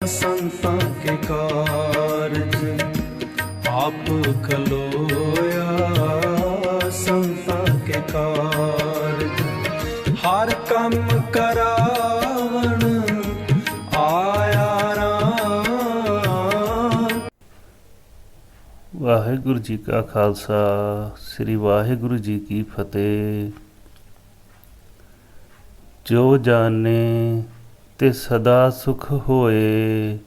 संतां के कारज आप खलोया, संतां के कारज हर कम करावण आया राम। ਵਾਹਿਗੁਰੂ ਜੀ ਕਾ ਖਾਲਸਾ, ਸ੍ਰੀ ਵਾਹਿਗੁਰੂ ਜੀ ਕੀ ਫਤਿਹ। ਜੋ ਜਾਣੇ ਤੇ ਸਦਾ ਸੁਖ ਹੋਏ,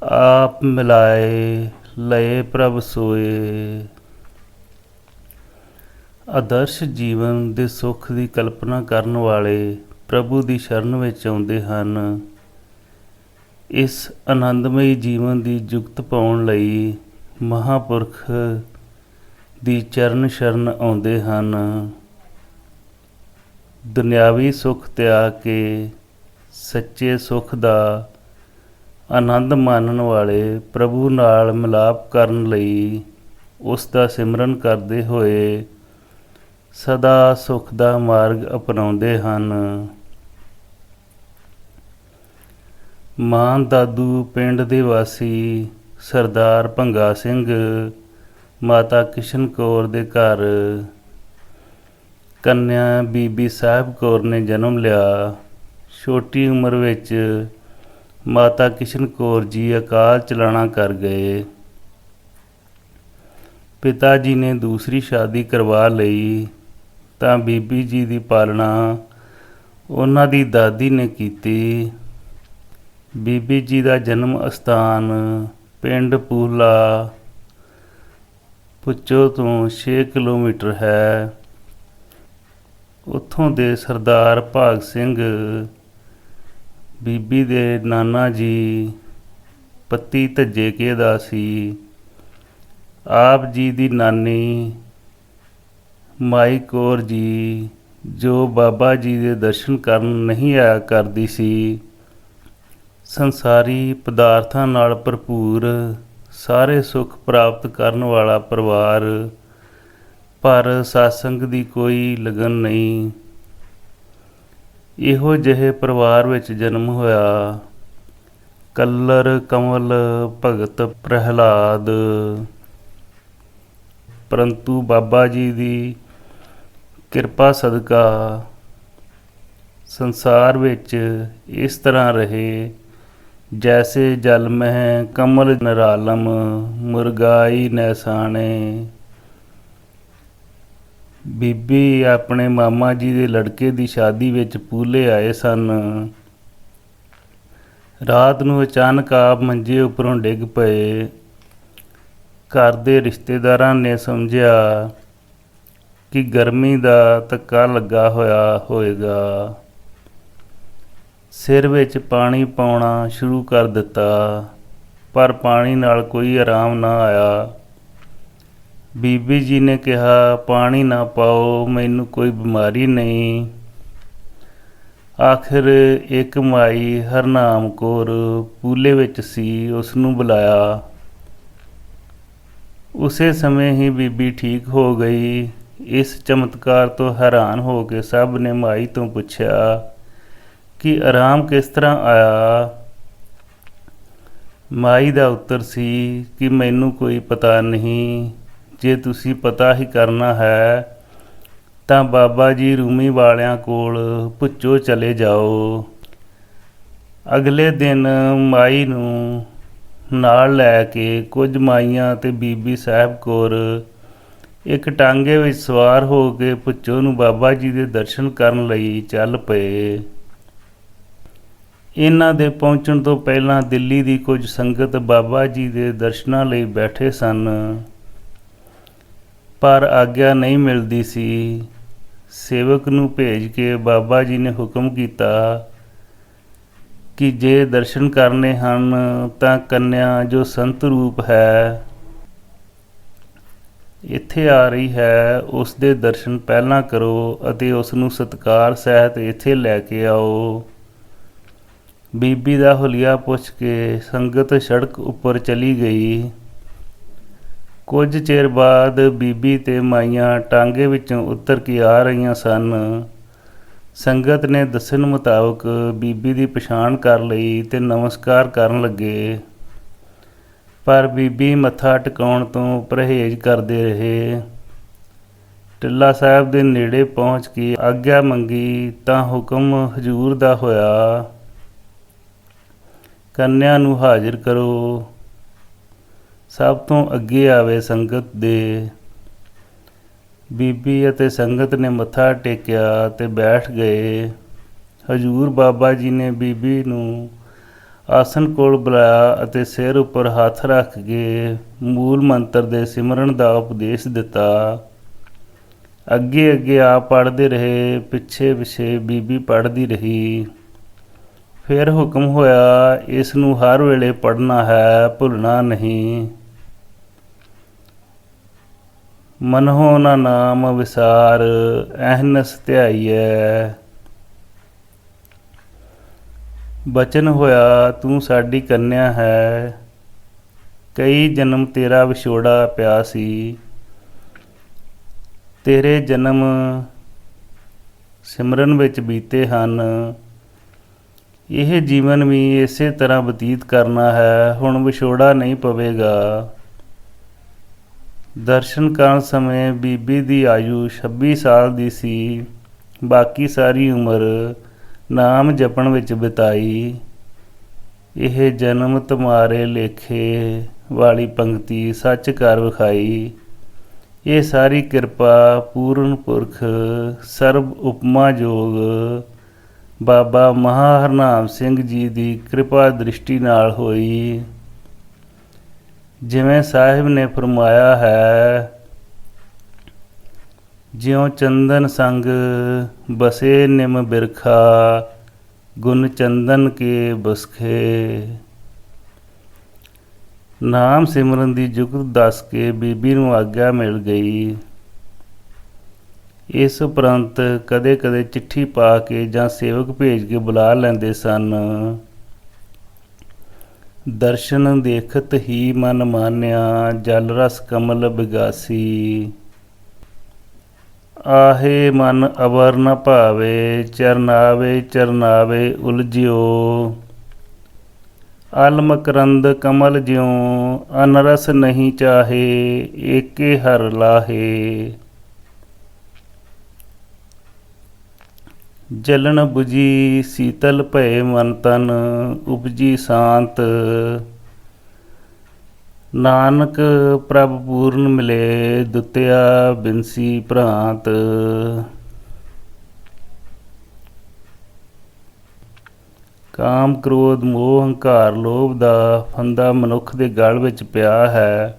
ਆਪ ਮਿਲਾਏ ਲਏ ਪ੍ਰਭ ਸੋਏ। ਆਦਰਸ਼ ਜੀਵਨ ਦੇ ਸੁੱਖ ਦੀ ਕਲਪਨਾ ਕਰਨ ਵਾਲੇ ਪ੍ਰਭੂ ਦੀ ਸ਼ਰਨ ਵਿੱਚ ਆਉਂਦੇ ਹਨ। ਇਸ ਆਨੰਦਮਈ ਜੀਵਨ ਦੀ ਜੁਗਤ ਪਾਉਣ ਲਈ ਮਹਾਂਪੁਰਖ ਦੀ ਚਰਨ ਸ਼ਰਨ ਆਉਂਦੇ ਹਨ। ਦੁਨਿਆਵੀ ਸੁੱਖ ਤਿਆਗ ਕੇ ਸੱਚੇ ਸੁੱਖ ਦਾ ਆਨੰਦ ਮਾਣਨ ਵਾਲੇ ਪ੍ਰਭੂ ਨਾਲ ਮਿਲਾਪ ਕਰਨ ਲਈ ਉਸ ਦਾ ਸਿਮਰਨ ਕਰਦੇ ਹੋਏ ਸਦਾ ਸੁੱਖ ਦਾ ਮਾਰਗ ਅਪਣਾਉਂਦੇ ਹਨ। ਮਾਨ ਦਾਦੂ ਪਿੰਡ ਦੇ ਵਾਸੀ ਸਰਦਾਰ ਭੰਗਾ ਸਿੰਘ ਮਾਤਾ ਕਿਸ਼ਨ ਕੌਰ ਦੇ ਘਰ ਕੰਨਿਆ ਬੀਬੀ ਸਾਹਿਬ ਕੌਰ ਨੇ ਜਨਮ ਲਿਆ। ਛੋਟੀ ਉਮਰ ਵਿੱਚ ਮਾਤਾ ਕਿਸ਼ਨ ਕੌਰ ਜੀ ਅਕਾਲ ਚਲਾਣਾ ਕਰ ਗਏ। ਪਿਤਾ ਜੀ ਨੇ ਦੂਸਰੀ ਸ਼ਾਦੀ ਕਰਵਾ ਲਈ ਤਾਂ ਬੀਬੀ ਜੀ ਦੀ ਪਾਲਣਾ ਉਹਨਾਂ ਦੀ ਦਾਦੀ ਨੇ ਕੀਤੀ। ਬੀਬੀ ਜੀ ਦਾ ਜਨਮ ਅਸਥਾਨ ਪਿੰਡ ਪੂਲਾ ਪੁੱਚੋ ਤੋਂ 6 ਕਿਲੋਮੀਟਰ ਹੈ। ਉੱਥੋਂ ਦੇ ਸਰਦਾਰ ਭਾਗ ਸਿੰਘ ਬੀਬੀ ਦੇ ਨਾਨਾ ਜੀ ਪੱਤੀ ਧੱਜੇਕੇ ਦਾ ਸੀ। ਆਪ ਜੀ ਦੀ ਨਾਨੀ ਮਾਈ ਕੌਰ ਜੀ ਜੋ ਬਾਬਾ ਜੀ ਦੇ ਦਰਸ਼ਨ ਕਰਨ ਨਹੀਂ ਆਇਆ ਕਰਦੀ ਸੀ। ਸੰਸਾਰੀ ਪਦਾਰਥਾਂ ਨਾਲ ਭਰਪੂਰ ਸਾਰੇ ਸੁੱਖ ਪ੍ਰਾਪਤ ਕਰਨ ਵਾਲਾ ਪਰਿਵਾਰ, ਪਰ ਸਤਸੰਗ ਦੀ ਕੋਈ ਲਗਨ ਨਹੀਂ। ਇਹੋ ਜਿਹੇ ਪਰਿਵਾਰ ਵਿੱਚ ਜਨਮ ਹੋਇਆ ਕੱਲਰ ਕਮਲ ਭਗਤ ਪ੍ਰਹਿਲਾਦ। ਪਰੰਤੂ ਬਾਬਾ ਜੀ ਦੀ ਕਿਰਪਾ ਸਦਕਾ ਸੰਸਾਰ ਵਿੱਚ ਇਸ ਤਰ੍ਹਾਂ ਰਹੇ ਜੈਸੇ ਜਲ ਮਹਿ ਕਮਲ ਨਿਰਾਲਮ ਮੁਰਗਾਈ ਨੈਸਾਣੇ। ਬੀਬੀ ਆਪਣੇ ਮਾਮਾ ਜੀ ਦੇ ਲੜਕੇ ਦੀ ਸ਼ਾਦੀ ਵਿੱਚ ਪੂਲੇ ਆਏ ਸਨ। ਰਾਤ ਨੂੰ ਅਚਾਨਕ ਆਪ ਮੰਜੇ ਉੱਪਰੋਂ ਡਿੱਗ ਪਏ। ਘਰ ਦੇ ਰਿਸ਼ਤੇਦਾਰਾਂ ਨੇ ਸਮਝਿਆ ਕਿ ਗਰਮੀ ਦਾ ਧੱਕਾ ਲੱਗਾ ਹੋਇਆ ਹੋਵੇਗਾ। ਸਿਰ ਵਿੱਚ ਪਾਣੀ ਪਾਉਣਾ ਸ਼ੁਰੂ ਕਰ ਦਿੱਤਾ, ਪਰ ਪਾਣੀ ਨਾਲ ਕੋਈ ਆਰਾਮ ਨਾ ਆਇਆ। ਬੀਬੀ ਜੀ ਨੇ ਕਿਹਾ, ਪਾਣੀ ਨਾ ਪਾਓ, ਮੈਨੂੰ ਕੋਈ ਬਿਮਾਰੀ ਨਹੀਂ। ਆਖਿਰ ਇੱਕ ਮਾਈ ਹਰਨਾਮ ਕੌਰ ਪੂਲੇ ਵਿੱਚ ਸੀ, ਉਸ ਨੂੰ ਬੁਲਾਇਆ। ਉਸੇ ਸਮੇਂ ਹੀ ਬੀਬੀ ਠੀਕ ਹੋ ਗਈ। ਇਸ ਚਮਤਕਾਰ ਤੋਂ ਹੈਰਾਨ ਹੋ ਕੇ ਸਭ ਨੇ ਮਾਈ ਤੋਂ ਪੁੱਛਿਆ ਕਿ ਆਰਾਮ ਕਿਸ ਤਰ੍ਹਾਂ ਆਇਆ। ਮਾਈ ਦਾ ਉੱਤਰ ਸੀ ਕਿ ਮੈਨੂੰ ਕੋਈ ਪਤਾ ਨਹੀਂ। ਜੇ ਤੁਸੀਂ ਪਤਾ ਹੀ ਕਰਨਾ ਹੈ ਤਾਂ ਬਾਬਾ ਜੀ ਰੂਮੀ ਵਾਲਿਆਂ ਕੋਲ ਭੁੱਚੋ ਚਲੇ ਜਾਓ। ਅਗਲੇ ਦਿਨ ਮਾਈ ਨੂੰ ਨਾਲ ਲੈ ਕੇ ਕੁਝ ਮਾਈਆਂ ਤੇ ਬੀਬੀ ਸਾਹਿਬ ਕੌਰ ਇੱਕ ਟਾਂਗੇ ਵਿੱਚ ਸਵਾਰ ਹੋ ਕੇ ਭੁੱਚੋ ਨੂੰ ਬਾਬਾ ਜੀ ਦੇ ਦਰਸ਼ਨ ਕਰਨ ਲਈ ਚੱਲ ਪਏ। ਇਹਨਾਂ ਦੇ ਪਹੁੰਚਣ ਤੋਂ ਪਹਿਲਾਂ ਦਿੱਲੀ ਦੀ ਕੁਝ ਸੰਗਤ ਬਾਬਾ ਜੀ ਦੇ ਦਰਸ਼ਨਾਂ ਲਈ ਬੈਠੇ ਸਨ, ਪਰ ਆਗਿਆ ਨਹੀਂ ਮਿਲਦੀ ਸੀ। ਸੇਵਕ ਨੂੰ ਭੇਜ ਕੇ ਬਾਬਾ ਜੀ ਨੇ ਹੁਕਮ ਕੀਤਾ ਕਿ ਜੇ ਦਰਸ਼ਨ ਕਰਨੇ ਹਨ ਤਾਂ ਕੰਨਿਆ ਜੋ ਸੰਤ ਰੂਪ ਹੈ ਇੱਥੇ ਆ ਰਹੀ ਹੈ, ਉਸ ਦੇ ਦਰਸ਼ਨ ਪਹਿਲਾਂ ਕਰੋ ਅਤੇ ਉਸ ਨੂੰ ਸਤਿਕਾਰ ਸਹਿਤ ਇੱਥੇ ਲੈ ਕੇ ਆਓ। ਬੀਬੀ ਦਾ ਹੁਲੀਆ ਪੁੱਛ ਕੇ ਸੰਗਤ ਸੜਕ ਉੱਪਰ ਚਲੀ ਗਈ। ਕੁਝ ਚਿਰ ਬਾਅਦ ਬੀਬੀ ਤੇ ਮਾਈਆਂ ਟਾਂਗੇ ਵਿੱਚੋਂ ਉਤਰ ਕੇ ਆ ਰਹੀਆਂ ਸਨ ਸੰਗਤ ਨੇ ਦੱਸਣ ਮੁਤਾਬਕ ਬੀਬੀ ਦੀ ਪਛਾਣ ਕਰ ਲਈ ਤੇ ਨਮਸਕਾਰ ਕਰਨ ਲੱਗੇ, ਪਰ ਬੀਬੀ ਮੱਥਾ ਟਿਕਾਉਣ ਤੋਂ ਪਰਹੇਜ਼ ਕਰਦੇ ਰਹੇ। ਟਿੱਲਾ ਸਾਹਿਬ ਦੇ ਨੇੜੇ ਪਹੁੰਚ ਕੇ ਆਗਿਆ ਮੰਗੀ ਤਾਂ ਹੁਕਮ ਹਜ਼ੂਰ ਦਾ ਹੋਇਆ, ਕੰਨਿਆ ਨੂੰ ਹਾਜ਼ਰ ਕਰੋ। ਸਭ ਤੋਂ ਅੱਗੇ ਆਵੇ ਸੰਗਤ ਦੇ। ਬੀਬੀ ਅਤੇ ਸੰਗਤ ਨੇ ਮੱਥਾ ਟੇਕਿਆ ਤੇ ਬੈਠ ਗਏ। ਹਜ਼ੂਰ ਬਾਬਾ ਜੀ ਨੇ ਬੀਬੀ ਨੂੰ ਆਸਣ ਕੋਲ ਬੁਲਾਇਆ ਅਤੇ ਸਿਰ ਉੱਪਰ ਹੱਥ ਰੱਖ ਕੇ ਮੂਲ ਮੰਤਰ ਦੇ ਸਿਮਰਨ ਦਾ ਉਪਦੇਸ਼ ਦਿੱਤਾ। ਅੱਗੇ ਅੱਗੇ ਆਪ ਪੜ੍ਹਦੇ ਰਹੇ, ਪਿੱਛੇ ਪਿੱਛੇ ਬੀਬੀ ਪੜ੍ਹਦੀ ਰਹੀ। ਫਿਰ ਹੁਕਮ ਹੋਇਆ, ਇਸ ਨੂੰ ਹਰ ਵੇਲੇ ਪੜ੍ਹਨਾ ਹੈ, ਭੁੱਲਣਾ ਨਹੀਂ। ਮਨਹੁ ਨਾ ਨਾਮ ਵਿਸਾਰ, ਅਹਨਸ ਧਿਆਈਐ। ਬਚਨ ਹੋਇਆ, ਤੂੰ ਸਾਡੀ ਕੰਨਿਆ ਹੈ। ਕਈ ਜਨਮ ਤੇਰਾ ਵਿਛੋੜਾ ਪਿਆ ਸੀ। ਤੇਰੇ ਜਨਮ ਸਿਮਰਨ ਵਿੱਚ ਬੀਤੇ ਹਨ। ਇਹ ਜੀਵਨ ਵੀ ਇਸੇ ਤਰ੍ਹਾਂ ਬਤੀਤ ਕਰਨਾ ਹੈ। ਹੁਣ ਵਿਛੋੜਾ ਨਹੀਂ ਪਵੇਗਾ। ਦਰਸ਼ਨ ਕਰਨ ਸਮੇਂ ਬੀਬੀ ਦੀ ਆਯੂ 26 ਸਾਲ ਦੀ ਸੀ। ਬਾਕੀ ਸਾਰੀ ਉਮਰ ਨਾਮ ਜਪਣ ਵਿੱਚ ਬਿਤਾਈ। ਇਹ ਜਨਮ ਤੁਮਾਰੇ ਲੇਖੇ ਵਾਲੀ ਪੰਕਤੀ ਸੱਚ ਕਰ ਵਿਖਾਈ। ਇਹ ਸਾਰੀ ਕਿਰਪਾ ਪੂਰਨ ਪੁਰਖ ਸਰਬ ਉਪਮਾ ਜੋਗ ਬਾਬਾ ਮਹਾਂ ਹਰਨਾਮ ਸਿੰਘ ਜੀ ਦੀ ਕਿਰਪਾ ਦ੍ਰਿਸ਼ਟੀ ਨਾਲ ਹੋਈ। ਜਿਵੇਂ ਸਾਹਿਬ ਨੇ ਫਰਮਾਇਆ ਹੈ, ਜਿਉ ਚੰਦਨ ਸੰਗ ਬਸੇ ਨਿਮ ਬਿਰਖਾ, ਗੁਣ ਚੰਦਨ ਕੇ ਬਸਖੇ। ਨਾਮ ਸਿਮਰਨ ਦੀ ਜੁਗਤ ਦੱਸ ਕੇ ਬੀਬੀ ਨੂੰ ਆਗਿਆ ਮਿਲ ਗਈ। ਇਸ ਉਪਰੰਤ ਕਦੇ ਕਦੇ ਚਿੱਠੀ ਪਾ ਕੇ ਜਾਂ ਸੇਵਕ ਭੇਜ ਕੇ ਬੁਲਾ ਲੈਂਦੇ ਸਨ। ਦਰਸ਼ਨ ਦੇਖਤ ਹੀ ਮਨ ਮਾਨਿਆ, ਜਲ ਰਸ ਕਮਲ ਬਿਗਾਸੀ। ਆਹੇ ਮਨ ਅਵਰ ਨ ਭਾਵੇ, ਚਰਨਾਵੇ ਚਰਨਾਵੇ ਉਲਝਿਓ। ਅਲ ਮਕਰੰਦ ਕਮਲ ਜਿਉ, ਅਨਰਸ ਨਹੀਂ ਚਾਹੇ, ਏਕੇ ਹਰ ਲਾਹੇ। ਜਲਨ ਬੁਝੀ ਸੀਤਲ ਭਏ ਮਨ ਤਨ, ਉਪਜੀ ਸ਼ਾਂਤ। ਨਾਨਕ ਪ੍ਰਭ ਪੂਰਨ ਮਿਲੇ, ਦੁਤਿਆ ਬਿਨਸੀ ਭ੍ਰਾਂਤ। ਕਾਮ ਕ੍ਰੋਧ ਮੋਹ ਹੰਕਾਰ ਲੋਭ ਦਾ ਫੰਦਾ ਮਨੁੱਖ ਦੇ ਗਲ ਵਿੱਚ ਪਿਆ ਹੈ।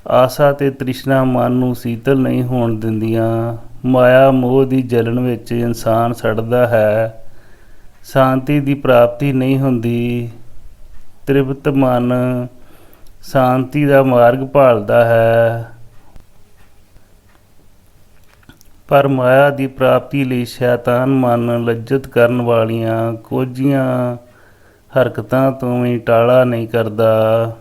ਆਸਾ ਤੇ ਤ੍ਰਿਸ਼ਨਾ ਮਨ ਨੂੰ ਸੀਤਲ ਨਹੀਂ ਹੋਣ ਦਿੰਦੀਆਂ। ਮਾਇਆ ਮੋਹ ਦੀ ਜਲਨ ਵਿੱਚ ਇਨਸਾਨ ਸੜਦਾ ਹੈ। ਸ਼ਾਂਤੀ ਦੀ ਪ੍ਰਾਪਤੀ ਨਹੀਂ ਹੁੰਦੀ। ਤ੍ਰਿਪਤ ਮਨ ਸ਼ਾਂਤੀ ਦਾ ਮਾਰਗ ਭਾਲਦਾ ਹੈ, ਪਰ ਮਾਇਆ ਦੀ ਪ੍ਰਾਪਤੀ ਲਈ ਸ਼ੈਤਾਨ ਮਨ ਲੱਜਤ ਕਰਨ ਵਾਲੀਆਂ ਕੋਝੀਆਂ ਹਰਕਤਾਂ ਤੋਂ ਵੀ ਟਾਲਾ ਨਹੀਂ ਕਰਦਾ।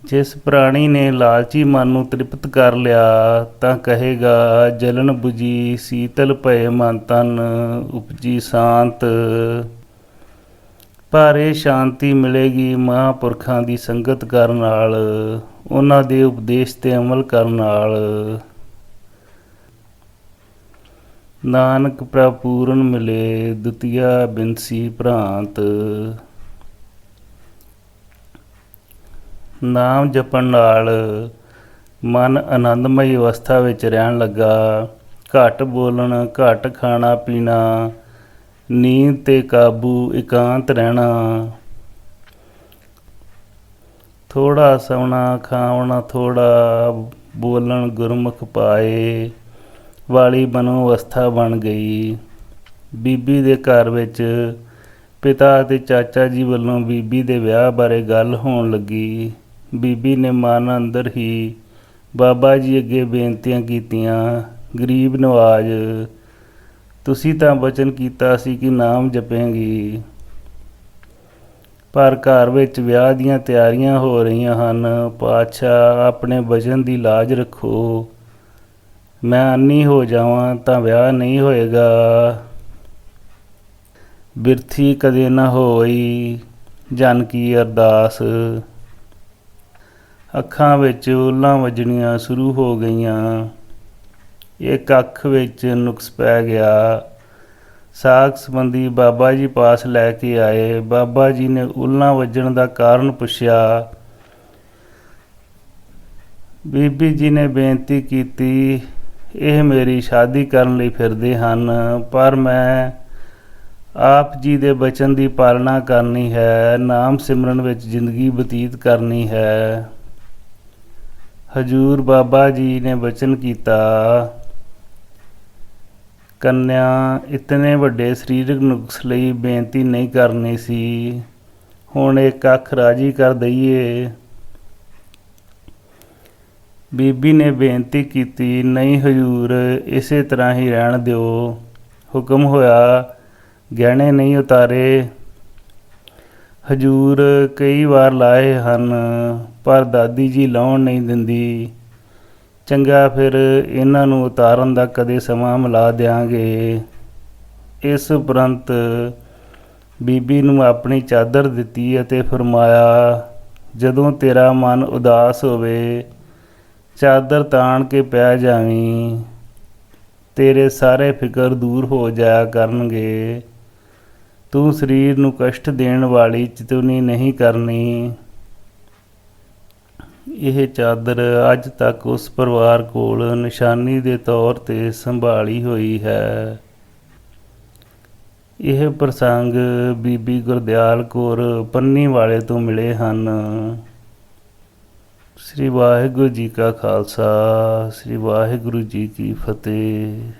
ਜਿਸ ਪ੍ਰਾਣੀ ਨੇ ਲਾਲਚੀ ਮਨ ਨੂੰ ਤ੍ਰਿਪਤ ਕਰ ਲਿਆ ਤਾਂ ਕਹੇਗਾ, ਜਲਨ ਬੁਝੀ ਸੀਤਲ ਭਏ ਮਨ ਤਨ, ਉਪਜੀ ਸ਼ਾਂਤ। ਪਰ ਇਹ ਸ਼ਾਂਤੀ ਮਿਲੇਗੀ ਮਹਾਂਪੁਰਖਾਂ ਦੀ ਸੰਗਤ ਕਰਨ ਨਾਲ, ਉਹਨਾਂ ਦੇ ਉਪਦੇਸ਼ 'ਤੇ ਅਮਲ ਕਰਨ ਨਾਲ। ਨਾਨਕ ਪ੍ਰਭ ਪੂਰਨ ਮਿਲੇ, ਦੁਤੀਆ ਬਿਨਸੀ ਭ੍ਰਾਂਤ। ਨਾਮ ਜਪਣ ਨਾਲ ਮਨ ਆਨੰਦਮਈ ਅਵਸਥਾ ਵਿੱਚ ਰਹਿਣ ਲੱਗਾ। ਘੱਟ ਬੋਲਣ, ਘੱਟ ਖਾਣਾ ਪੀਣਾ, ਨੀਂਦ 'ਤੇ ਕਾਬੂ, ਇਕਾਂਤ ਰਹਿਣਾ, ਥੋੜ੍ਹਾ ਸੌਣਾ, ਖਾਵਣਾ ਥੋੜ੍ਹਾ, ਬੋਲਣ ਗੁਰਮੁਖ ਪਾਏ ਵਾਲੀ ਮਨੋ ਅਵਸਥਾ ਬਣ ਗਈ। ਬੀਬੀ ਦੇ ਘਰ ਵਿੱਚ ਪਿਤਾ ਅਤੇ ਚਾਚਾ ਜੀ ਵੱਲੋਂ ਬੀਬੀ ਦੇ ਵਿਆਹ ਬਾਰੇ ਗੱਲ ਹੋਣ ਲੱਗੀ। ਬੀਬੀ ਨੇ ਮਨ ਅੰਦਰ ਹੀ ਬਾਬਾ ਜੀ ਅੱਗੇ ਬੇਨਤੀਆਂ ਕੀਤੀਆਂ, ਗਰੀਬ ਨਵਾਜ਼, ਤੁਸੀਂ ਤਾਂ ਬਚਨ ਕੀਤਾ ਸੀ ਕਿ ਨਾਮ ਜਪੇਂਗੀ, ਪਰ ਘਰ ਵਿੱਚ ਵਿਆਹ ਦੀਆਂ ਤਿਆਰੀਆਂ ਹੋ ਰਹੀਆਂ ਹਨ। ਪਾਤਸ਼ਾਹ ਆਪਣੇ ਬਚਨ ਦੀ ਲਾਜ ਰੱਖੋ। ਮੈਂ ਅੰਨੀ ਹੋ ਜਾਵਾਂ ਤਾਂ ਵਿਆਹ ਨਹੀਂ ਹੋਏਗਾ। ਬਿਰਥੀ ਕਦੇ ਨਾ ਹੋਈ ਜਨ ਕੀ ਅਰਦਾਸ। ਅੱਖਾਂ ਵਿੱਚ ਉੱਲਾਂ ਵੱਜਣੀਆਂ ਸ਼ੁਰੂ ਹੋ ਗਈਆਂ। ਇੱਕ ਅੱਖ ਵਿੱਚ ਨੁਕਸ ਪੈ ਗਿਆ। ਸਾਕ ਸੰਬੰਧੀ ਬਾਬਾ ਜੀ ਪਾਸ ਲੈ ਕੇ ਆਏ। ਬਾਬਾ ਜੀ ਨੇ ਉੱਲਾਂ ਵੱਜਣ ਦਾ ਕਾਰਨ ਪੁੱਛਿਆ। ਬੀਬੀ ਜੀ ਨੇ ਬੇਨਤੀ ਕੀਤੀ, ਇਹ ਮੇਰੀ ਸ਼ਾਦੀ ਕਰਨ ਲਈ ਫਿਰਦੇ ਹਨ, ਪਰ ਮੈਂ ਆਪ ਜੀ ਦੇ ਬਚਨ ਦੀ ਪਾਲਣਾ ਕਰਨੀ ਹੈ, ਨਾਮ ਸਿਮਰਨ ਵਿੱਚ ਜ਼ਿੰਦਗੀ ਬਤੀਤ ਕਰਨੀ ਹੈ। ਹਜੂਰ ਬਾਬਾ ਜੀ ਨੇ ਬਚਨ ਕੀਤਾ, ਕੰਨਿਆ ਇਤਨੇ ਵੱਡੇ ਸਰੀਰਕ ਨੁਕਸ ਲਈ ਬੇਨਤੀ ਨਹੀਂ ਕਰਨੀ ਸੀ, ਹੁਣ ਇੱਕ ਅੱਖ ਰਾਜੀ ਕਰ ਦਈਏ। ਬੀਬੀ ਨੇ ਬੇਨਤੀ ਕੀਤੀ, ਨਹੀਂ ਹਜੂਰ, ਇਸੇ ਤਰ੍ਹਾਂ ਹੀ ਰਹਿਣ ਦਿਓ। ਹੁਕਮ ਹੋਇਆ, ਗਹਿਣੇ ਨਹੀਂ ਉਤਾਰੇ। ਹਜੂਰ ਕਈ ਵਾਰ ਲਾਏ ਹਨ, ਪਰ ਦਾਦੀ ਜੀ ਲਾਉਣ ਨਹੀਂ ਦਿੰਦੀ। ਚੰਗਾ, ਫਿਰ ਇਹਨਾਂ ਨੂੰ ਉਤਾਰਨ ਦਾ ਕਦੇ ਸਮਾਂ ਮਿਲਾ ਦਿਆਂਗੇ। ਇਸ ਉਪਰੰਤ ਬੀਬੀ ਨੂੰ ਆਪਣੀ ਚਾਦਰ ਦਿੱਤੀ ਅਤੇ ਫਰਮਾਇਆ, ਜਦੋਂ ਤੇਰਾ ਮਨ ਉਦਾਸ ਹੋਵੇ ਚਾਦਰ ਤਾਣ ਕੇ ਪੈ ਜਾਵੀਂ, ਤੇਰੇ ਸਾਰੇ ਫਿਕਰ ਦੂਰ ਹੋ ਜਾਇਆ ਕਰਨਗੇ। ਤੂੰ ਸਰੀਰ ਨੂੰ ਕਸ਼ਟ ਦੇਣ ਵਾਲੀ ਚਿਤਵਨੀ ਨਹੀਂ ਕਰਨੀ। ਇਹ ਚਾਦਰ ਅੱਜ ਤੱਕ ਉਸ ਪਰਿਵਾਰ ਕੋਲ ਨਿਸ਼ਾਨੀ ਦੇ ਤੌਰ 'ਤੇ ਸੰਭਾਲੀ ਹੋਈ ਹੈ। ਇਹ ਪ੍ਰਸੰਗ ਬੀਬੀ ਗੁਰਦਿਆਲ ਕੌਰ ਪੰਨੀ ਵਾਲੇ ਤੋਂ ਮਿਲੇ ਹਨ। ਸ੍ਰੀ ਵਾਹਿਗੁਰੂ ਜੀ ਕਾ ਖਾਲਸਾ, ਸ੍ਰੀ ਵਾਹਿਗੁਰੂ ਜੀ ਕੀ ਫਤਿਹ।